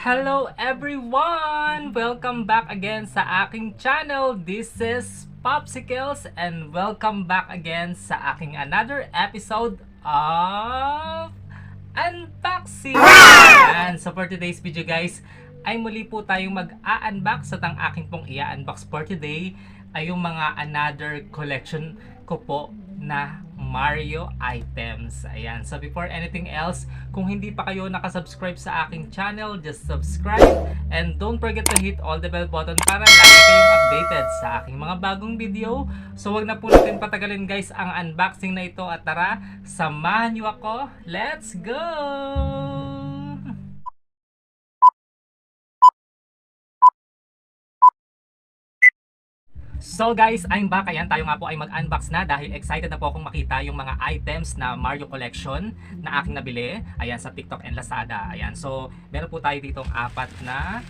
Hello everyone! Welcome back again sa aking channel. This is Popsicles and welcome back again sa aking another episode of Unboxing! And so for today's video guys, ay muli po tayong mag-a-unbox at ang aking pong i-unbox for today ay yung mga another collection ko po na Mario items. Ayan. So before anything else, kung hindi pa kayo nakasubscribe sa aking channel, just subscribe and don't forget to hit all the bell button para lagi kayong updated sa aking mga bagong video. So wag na po natin patagalin guys ang unboxing na ito at tara, samahan niyo ako. Let's go! So guys, I'm back. Ayan, tayo nga po ay mag-unbox na dahil excited na po akong makita yung mga items na Mario Collection na aking nabili. Ayan, sa TikTok and Lazada. Ayan, so meron po tayo ditong apat na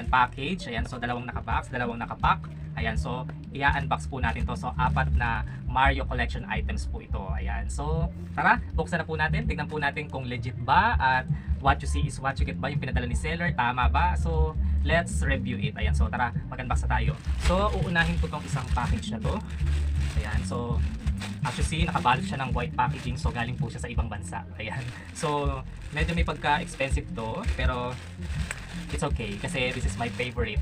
package. Ayan, so dalawang nakabox, dalawang nakapack. Ayan, so i-unbox po natin to. So apat na Mario Collection items po ito. Ayan, so tara, buksan na po natin. Tingnan po natin kung legit ba at what you see is what you get ba, yung pinadala ni seller, tama ba? So let's review it. Ayan, so tara, mag-unbox na tayo. So uunahin ko tong isang package na to. Ayan, so as you see, nakabalot siya ng white packaging, so galing po siya sa ibang bansa. Ayan, so medyo may pagka-expensive to, pero it's okay kasi this is my favorite.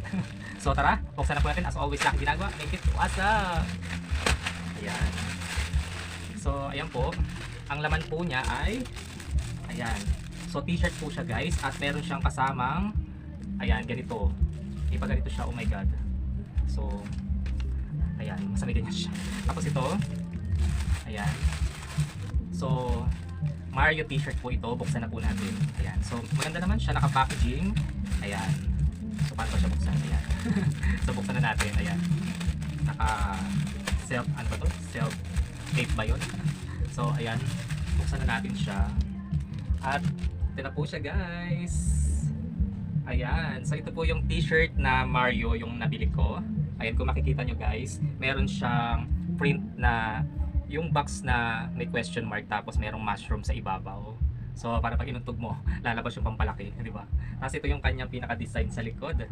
So tara, buksan na po natin. As always lang ginagawa, make it what's up. Ayan, so ayan po, ang laman po niya ay ayan, so t-shirt po siya guys, at meron siyang kasamang ayan, ganito. Iba ganito siya, oh my god. So ayan, masamay ganyan siya. Tapos ito, ayan, so Mario t-shirt po ito. Buksan na po natin. Ayan, so maganda naman siya, naka-packaging. Ayan, so paano ba siya buksan? Ayan. So buksan na natin. Ayan, naka self, ano ba to? Self tape ba yun? So ayan, buksan na natin siya. At ito na po siya guys. Ayan, so ito po yung t-shirt na Mario yung nabili ko. Ayan, kung makikita nyo guys, meron siyang print na yung box na may question mark, tapos merong mushroom sa ibabaw. So para pag inuntog mo, lalabas yung pampalaki, di ba? Tapos ito yung kanyang pinaka-design sa likod.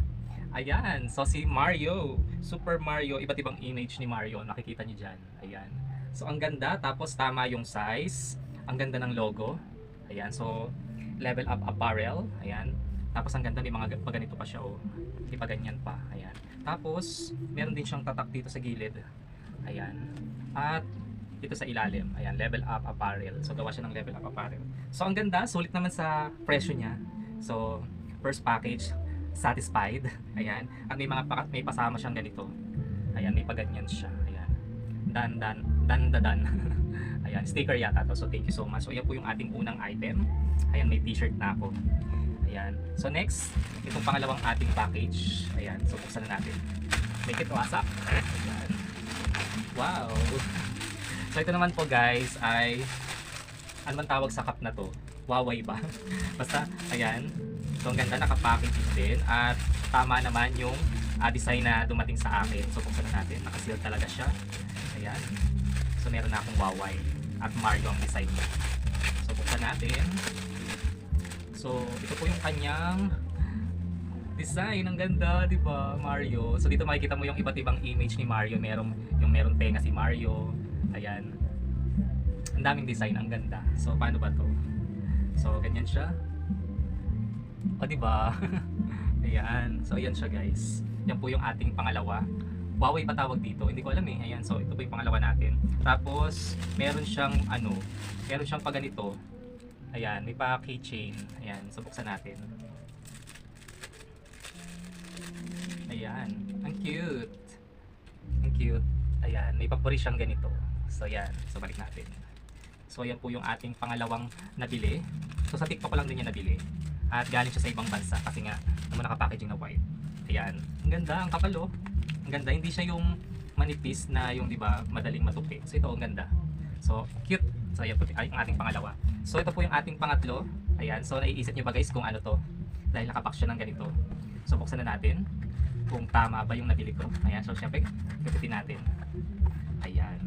Ayan, so si Mario, Super Mario, iba't ibang image ni Mario, nakikita nyo dyan. Ayan, so ang ganda, tapos tama yung size, ang ganda ng logo. Ayan, so Level Up Apparel. Ayan, tapos ang ganda, may mga ganito pa siya, oh. Di pa ganyan pa. Ayan, tapos meron din siyang tatak dito sa gilid. Ayan, at dito sa ilalim. Ayan, Level Up Apparel. So gawa siya ng Level Up Apparel. So ang ganda, sulit naman sa presyo niya. So first package, satisfied. Ayan, at may pasama siyang ganito. Ayan, may paganyan siya. Ayan, dan. Ayan, sticker yata to. So thank you so much. So yan po yung ating unang item. Ayan, may t-shirt na ako. Ayan, so next, itong pangalawang ating package. Ayan, so buksan na natin. Make it wasak. Ayan, wow. So ito naman po guys ay ano man tawag sa cup na to? Huawei ba? Basta ayan. So ang ganda, naka-packaging din at tama naman yung design na dumating sa akin. So buksan na natin. Naka-seal talaga siya. Ayan. So meron na akong Huawei at Mario ang design niya. So buksan natin. So ito po yung kanyang design. Ang ganda, di ba, Mario? So dito makikita mo yung iba't ibang image ni Mario. Meron tenga si Mario. Ayan, ang daming design, ang ganda. So paano ba to? So ganyan siya, o diba? Ayan, so ayan siya guys. Yan po yung ating pangalawa. Huawei ba tawag dito? Hindi ko alam eh. Ayan, so ito po yung pangalawa natin. Tapos meron siyang meron siyang paganito. Ayan, may pa keychain. Ayan, so buksan natin. Ayan, ang cute. Ang cute. Ayan, may papuri siyang ganito. So yan, so balik natin. So yan po yung ating pangalawang nabili. So sa TikTok ko lang din yan nabili. At galing siya sa ibang bansa kasi nga naman naka-packaging na white. Ayan, ang ganda, ang kapal oh. Ang ganda, hindi siya yung manipis na yung, di ba, madaling matupi. So ito, ang ganda. So cute. So yan po ay, ang ating pangalawa. So ito po yung ating pangatlo. Ayan, so naiisip niyo ba guys kung ano to? Dahil nakapack siya ng ganito. So buksan na natin kung tama ba yung nabili ko. Ayan, so syempre pipitin natin. Ayan.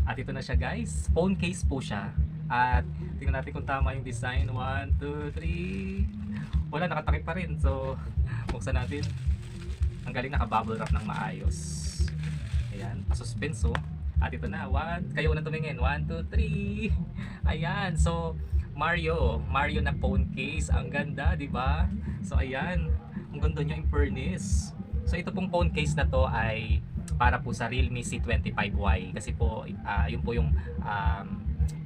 At ito na siya guys, phone case po siya. At tingnan natin kung tama yung design. 1, 2, 3. wala, nakatakip pa rin. So, buksan natin. Ang galing, naka-bubble wrap ng maayos. Ayan, pa-suspense oh. At ito na, kayo na tumingin. 1, 2, 3. Ayan, so Mario na phone case. Ang ganda, di ba? So ayan, ang ganda niya in fairness. So ito pong phone case na to ay para po sa Realme C25Y kasi po yun po yung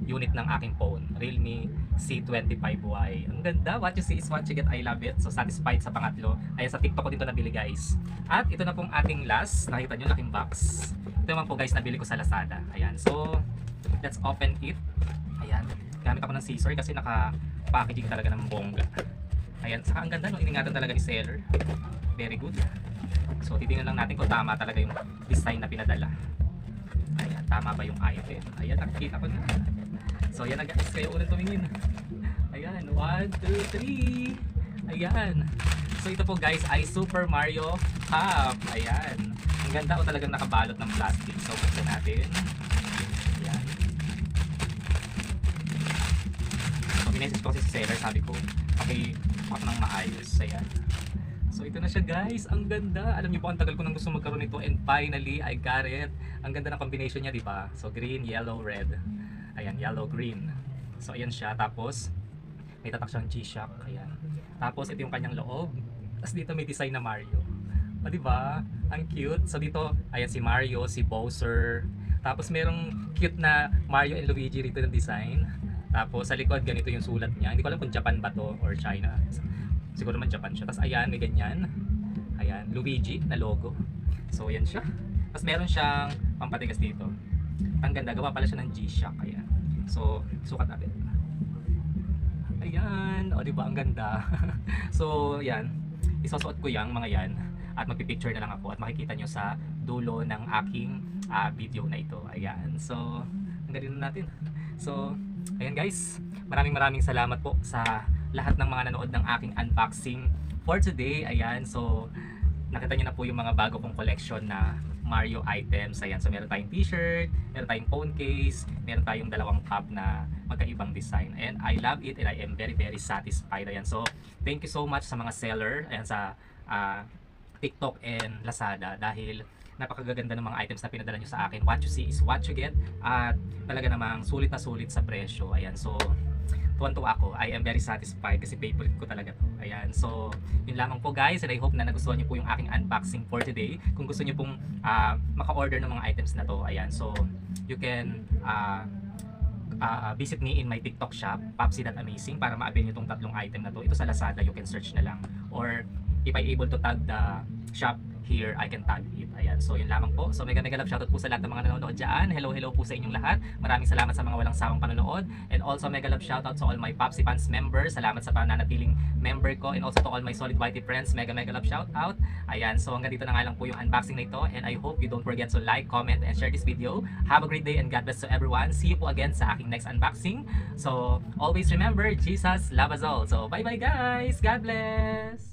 unit ng aking phone, Realme C25Y. Ang ganda, what you see is what you get. I love it. So satisfied sa pangatlo. Ayan, sa TikTok ko dito nabili guys. At ito na pong ating last. Nakita nyo, laking box. Ito naman po guys, nabili ko sa Lazada. Ayan, so let's open it. Ayan, gamit ako ng scissor kasi naka-packaging talaga ng bongga. Ayan, saka ang ganda, no? Iningatan talaga ni seller. Very good. So titingnan lang natin kung tama talaga yung design na pinadala. Ayan, tama ba yung item? Ayan, nakikita ko na. So ayan na guys, kayo ulit tumingin. Ayan, 1, 2, 3. Ayan. So ito po guys ay Super Mario Cup. Ayan. Ang ganda o talagang nakabalot ng plastic. So buksan natin. Ayan. So minessage ko kasi si seller, sabi ko, okay, pack ng maayos. Ayan. So ito na siya guys, ang ganda. Alam niyo po, ang tagal ko nang gusto magkaroon nito and finally I got it. Ang ganda ng combination niya, di ba? So green, yellow, red. Ayan, yellow, green. So ayan siya, tapos may tatak siyang G-Shock. Ayan. Tapos ito yung kanyang loob. Tapos dito may design na Mario. O di ba? Ang cute. So dito, ayan si Mario, si Bowser. Tapos merong cute na Mario and Luigi dito ng design. Tapos sa likod ganito yung sulat niya. Hindi ko alam kung Japan ba to or China. Siguro naman Japan siya. Tapos ayan, may ganyan. Ayan, Luigi na logo. So ayan siya. Tapos meron siyang pampatigas dito. Ang ganda, gawa pala siya ng G-Shock. Ayan. So, sukat natin. Ayan. O diba, ang ganda. So, ayan. Isusuot ko yung mga yan. At magpipicture na lang ako. At makikita nyo sa dulo ng aking video na ito. Ayan. So, ang galing natin. So, ayan guys. Maraming salamat po sa lahat ng mga nanood ng aking unboxing for today. Ayan. So, nakita nyo na po yung mga bago kong collection na Mario items. Ayan, so meron tayong t-shirt, meron tayong phone case, meron tayong dalawang cup na magkaibang design. And I love it and I am very satisfied. Ayan, so thank you so much sa mga seller, ayan, sa TikTok and Lazada dahil napakaganda ng mga items na pinadala nyo sa akin. What you see is what you get at talaga namang sulit na sulit sa presyo. Ayan, so tuwan-tuwa ako. I am very satisfied kasi favorite ko talaga to. Ayan. So, yun lamang po guys. And I hope na nagustuhan nyo po yung aking unboxing for today. Kung gusto nyo pong maka-order ng mga items na to. Ayan. So, you can visit me in my TikTok shop, Popsy.amazing, para ma-avail nyo tong tatlong item na to. Ito sa Lazada, you can search na lang. Or, if I able to tag the shop here, I can tag it. Ayan. So, yun lamang po. So, mega love shoutout po sa lahat ng mga nanonood dyan. Hello po sa inyong lahat. Maraming salamat sa mga walang sawang panonood. And also, mega love shoutout sa all my Popsy fans members. Salamat sa pananatiling member ko. And also to all my solid whitey friends. Mega love shoutout. Ayan. So, hanggang dito na nga lang po yung unboxing na ito. And I hope you don't forget to like, comment, and share this video. Have a great day and God bless to everyone. See you po again sa aking next unboxing. So, always remember, Jesus love us all. So, bye-bye guys. God bless.